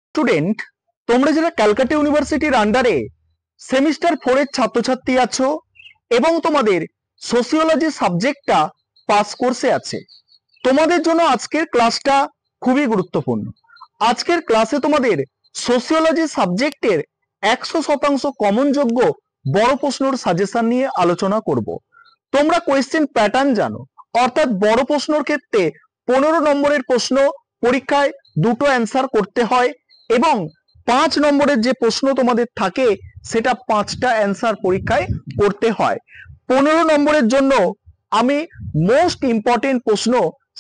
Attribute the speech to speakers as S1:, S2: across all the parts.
S1: Student, তোমরা যারা ক্যালকাটা ইউনিভার্সিটির আন্ডারে সেমিস্টার 4 এর ছাত্রছাত্রী আছো এবং তোমাদের সোসিওলজি সাবজেক্টটা পাস কোর্সে আছে, তোমাদের জন্য আজকের ক্লাসটা খুবই গুরুত্বপূর্ণ। আজকের ক্লাসে তোমাদের সোসিওলজি সাবজেক্টের 100% কমন যোগ্য বড় প্রশ্নের সাজেশন নিয়ে আলোচনা করব। তোমরা কোয়েশ্চেন প্যাটার্ন জানো, অর্থাৎ বড় প্রশ্নের ক্ষেত্রে 15 নম্বরের প্রশ্ন পরীক্ষায় দুটো অ্যান্সার করতে হয় এবং 5 নম্বরের যে প্রশ্ন তোমাদের থাকে সেটা 5টা অ্যান্সার পরীক্ষায় করতে হয়। 15 নম্বরের জন্য আমি মোস্ট ইম্পর্টেন্ট প্রশ্ন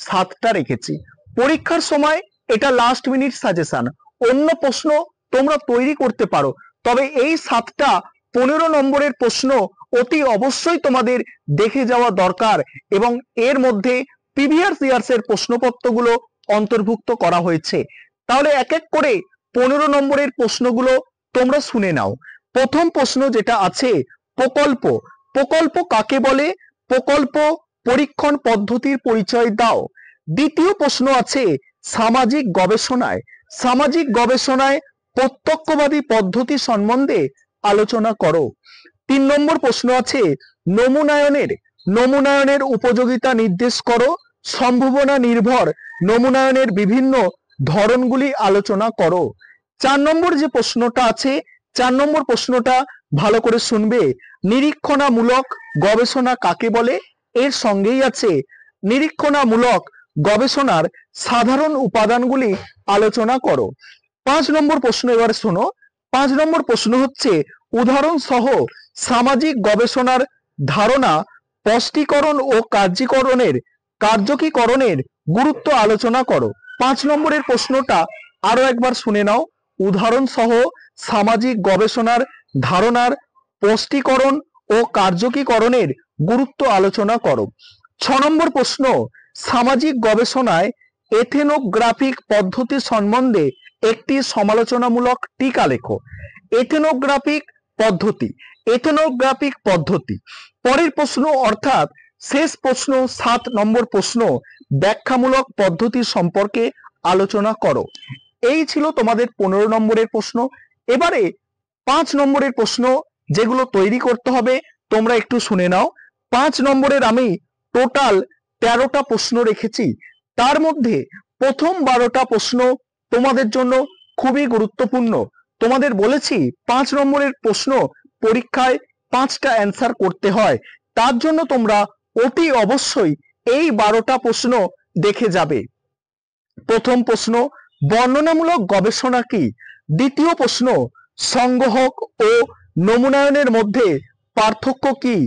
S1: 7টা রেখেছি। পরীক্ষার সময় এটা লাস্ট মিনিট সাজেশন, অন্য প্রশ্ন তোমরা তৈরি করতে পারো, তবে এই 7টা 15 নম্বরের প্রশ্ন অতি অবশ্যই তোমাদের দেখে যাওয়া দরকার এবং এর মধ্যে প্রিভিয়াস ইয়ার্স এর প্রশ্নপত্রগুলো অন্তর্ভুক্ত করা হয়েছে। তাহলে এক এক করে 15 নম্বরের প্রশ্নগুলো তোমরা শুনে নাও। প্রথম প্রশ্ন যেটা আছে, প্রকল্প। প্রকল্প কাকে বলে? প্রকল্প পরীক্ষণ পদ্ধতির পরিচয় দাও। দ্বিতীয় প্রশ্ন আছে, সামাজিক গবেষণায়। সামাজিক গবেষণায় প্রত্যক্ষবাদী পদ্ধতি সম্বন্ধে আলোচনা করো। 3 নম্বর প্রশ্ন আছে, নমুনায়নের। নমুনায়নের উপযোগিতা নির্দেশ করো। সম্ভাবনা নির্ভর নমুনায়নের বিভিন্ন ধরনগুলি আলোচনা করো। 4 নম্বর যে প্রশ্নটা আছে, 4 নম্বর প্রশ্নটা ভালো করে শুনবে। নিরীক্ষণামূলক গবেষণা কাকে বলে? এর সঙ্গেই আছে নিরীক্ষণামূলক গবেষণার সাধারণ উপাদানগুলি আলোচনা করো। 5 নম্বর প্রশ্ন এবারে শোনো। 5 নম্বর প্রশ্ন হচ্ছে, উদাহরণ সহ সামাজিক গবেষণার ধারণা স্পষ্টীকরণ ও কার্যকীকরণের গুরুত্ব আলোচনা করো। 5 নম্বরের প্রশ্নটা আরো একবার শুনে নাও। উদাহরণ সহ সামাজিক গবেষণার ধারণার স্পষ্টীকরণ ও কার্যকীকরণের গুরুত্ব আলোচনা করো। 6 নম্বর প্রশ্ন, সামাজিক গবেষণায় এথেনোগ্রাফিক পদ্ধতি সম্বন্ধে একটি সমালোচনামূলক টিকা লেখো। এথেনোগ্রাফিক পদ্ধতি। এথেনোগ্রাফিক পদ্ধতি পরের প্রশ্ন, অর্থাৎ শেষ প্রশ্ন 7 নম্বর প্রশ্ন, ব্যাখ্যামূলক পদ্ধতি সম্পর্কে আলোচনা করো। এই ছিল তোমাদের 15 নম্বরের প্রশ্ন। এবারে 5 নম্বরের প্রশ্ন যেগুলো তৈরি করতে হবে তোমরা একটু শুনে নাও। 5 নম্বরের আমি টোটাল 13টা প্রশ্ন রেখেছি, তার মধ্যে প্রথম 12টা প্রশ্ন তোমাদের জন্য খুবই গুরুত্বপূর্ণ। তোমাদের বলেছি 5 নম্বরের প্রশ্ন পরীক্ষায় 5টা অ্যান্সার করতে হয়, তার জন্য তোমরা অতি অবশ্যই এই 12টা প্রশ্ন দেখে যাবে। প্রথম প্রশ্ন, বর্ণনামূলক গবেষণা কি? দ্বিতীয় প্রশ্ন, সংগ্রহক ও নমুনায়নের মধ্যে পার্থক্য কি?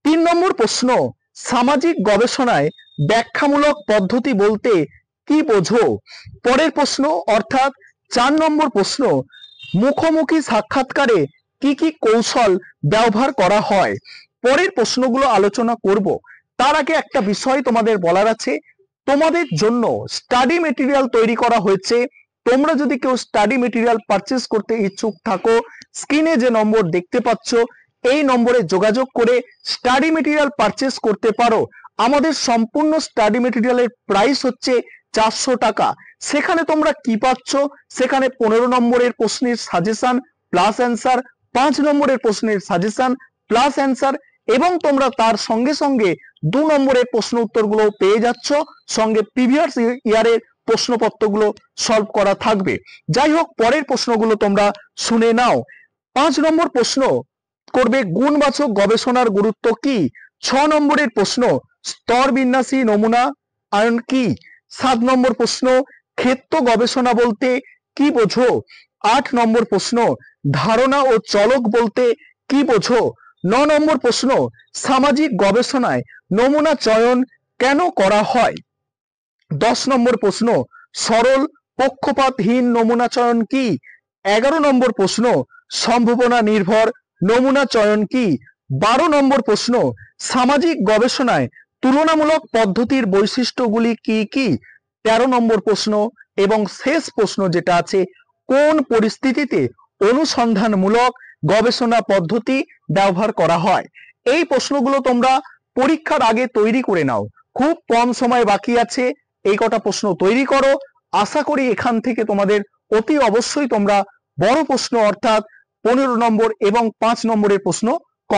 S1: 3 নম্বর প্রশ্ন, সামাজিক গবেষণায় ব্যাখ্যামূলক পদ্ধতি বলতে কি বোঝো? পরের প্রশ্ন, অর্থাৎ 4 নম্বর প্রশ্ন, মুখোমুখি সাক্ষাৎকারে কি কি কৌশল ব্যবহার করা হয়? পরের প্রশ্নগুলো আলোচনা করব। তার আগে একটা বিষয় তোমাদের বলার আছে, তোমাদের জন্য স্টাডি মেটেরিয়াল তৈরি করা হয়েছে। তোমরা যদি কেউ স্টাডি মেটেরিয়াল পারচেজ করতে ইচ্ছুক থাকো, স্ক্রিনে যে নম্বর দেখতে পাচ্ছ এই নম্বরে যোগাযোগ করে স্টাডি মেটেরিয়াল পারচেজ করতে পারো। আমাদের সম্পূর্ণ স্টাডি মেটেরিয়ালের প্রাইস হচ্ছে 400 টাকা। সেখানে তোমরা কি পাচ্ছ? সেখানে 15 নম্বরের প্রশ্নের সাজেশন প্লাস অ্যান্সার, 5 নম্বরের প্রশ্নের সাজেশন প্লাস অ্যান্সার এবং তোমরা তার সঙ্গে সঙ্গে 2 নম্বরের প্রশ্ন উত্তরগুলো পেয়ে যাচ্ছ, সঙ্গে প্রিভিয়াস ইয়ারের প্রশ্নপত্রগুলো সলভ করা থাকবে। যাই হোক, পরের প্রশ্নগুলো তোমরা শুনে নাও। 5 নম্বর প্রশ্ন করবে, গুণবাচক গবেষণার গুরুত্ব কি? 6 নম্বরের প্রশ্ন, স্তর বিন্যাসী নমুনা আয়ন কি? 7 নম্বর প্রশ্ন, ক্ষেত্র গবেষণা বলতে কি বোঝো? 8 নম্বর প্রশ্ন, ধারণা ও চলক বলতে কি বোঝো? 9 নম্বর প্রশ্ন, সামাজিক গবেষণায় নমুনা চয়ন কেন করা হয়? 10 নম্বর প্রশ্ন, সরল পক্ষপাতহীন নমুনা চয়ন কি? 11 নম্বর প্রশ্ন, সম্ভাবনা নির্ভর নমুনা চয়ন কি? 12 নম্বর প্রশ্ন, সামাজিক গবেষণায় তুলনামূলক পদ্ধতির বৈশিষ্ট্যগুলি কি কি? 13 নম্বর প্রশ্ন এবং শেষ প্রশ্ন যেটা আছে, কোন পরিস্থিতিতে অনুসন্ধানমূলক গবেষণা পদ্ধতি ব্যবহার করা হয়? এই প্রশ্নগুলো তোমরা পরীক্ষার আগে তৈরি করে নাও, খুব কম সময় বাকি আছে, এই কটা প্রশ্ন তৈরি করো। আশা করি এখান থেকে তোমাদের অতি অবশ্যই তোমরা বড় প্রশ্ন অর্থাৎ 15 নম্বর এবং 5 নম্বরের প্রশ্ন